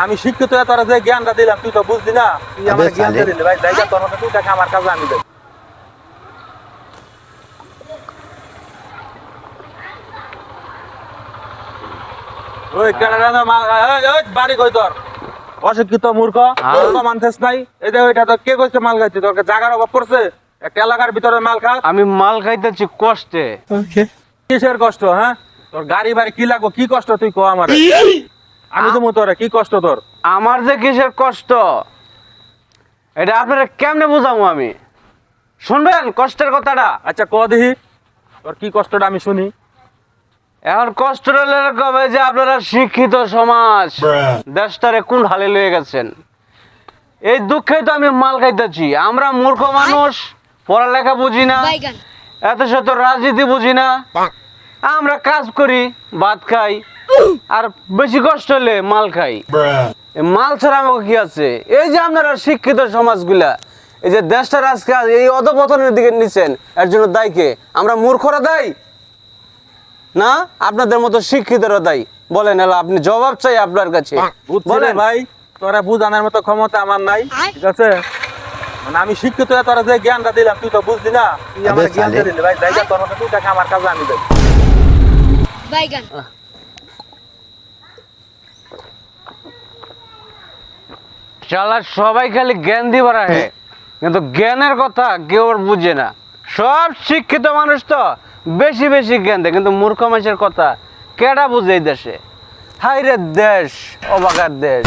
আমি শিক্ষিত তোরা যে জ্ঞানটা দিলাম তুই তো বুঝলি না, তুই আমার জ্ঞানটা দিলি ভাই, জায়গা তোর মতো তুই টাকা আমার কাছে আমি দেব। ওই কেনাডা না মাল ওই বাড়ি কই তোর অশিক্ষিত মূর্খ তো মানতেছ নাই। এই যে ওইটা তো কে কইছে মাল খাইতে, তোর জায়গার অভাব পড়ছে একটা এলাকার ভিতরে মাল খা। আমি মাল খাইতেছি কষ্টে। কিসের কষ্ট? হ্যাঁ তোর গাড়ি বাড়ি কি লাগবো, কি কষ্ট তুই কো আমার, আমি তো তোর কি কষ্ট তোর? আমার যে কিসের কষ্ট এটা আপনারা কেমনে বুঝাবো আমি? শুনবেন কষ্টের কথাটা? আচ্ছা ক দেখি তোর কি কষ্টটা আমি শুনি। এখন কষ্ট হলে এরকম এই যে আপনারা শিক্ষিত সমাজ দেশটারে কোন হালে লয়ে গেছেন, এই দুঃখে তো আমি মাল খাইতেছি। আমরা মূর্খ মানুষ, পড়ালেখা বুঝি না, এত শত রাজনীতি বুঝি না, আমরা কাজ করি ভাত খাই আর বেশি কষ্ট হলে মাল খাই। এই মাল ছাড়া আমাকে কি আছে? এই যে আপনারা শিক্ষিত সমাজগুলা এই যে দেশটার আজকে এই অধপতনের দিকে নিচ্ছেন, এর জন্য দায়ী কে? আমরা মূর্খরা দায়ী না আপনাদের মতো শিক্ষিতরা দায়ী? বলেন, এলা আপনি জবাব চাই আপনার কাছে। বলে ভাই তোরা বুঝানোর মতো ক্ষমতা আমার নাই, ঠিক আছে? মানে আমি শিক্ষিত তোরা যে জ্ঞানটা দিলাম তুই তো বুঝলি না, তুই আমার জ্ঞানটা দিলি ভাই, জায়গা তোর মতো তুই টাকা আমার কাছে আমি দেব। চালা সবাই খালি জ্ঞান দিবার আহে, কিন্তু জ্ঞানের কথা কেউ আর বুঝে না। সব শিক্ষিত মানুষ তো বেশি বেশি জ্ঞান দেয়, কিন্তু মূর্খ মানুষের কথা কেডা বুঝে এই দেশে? হাই রে দেশ, অবাকার দেশ।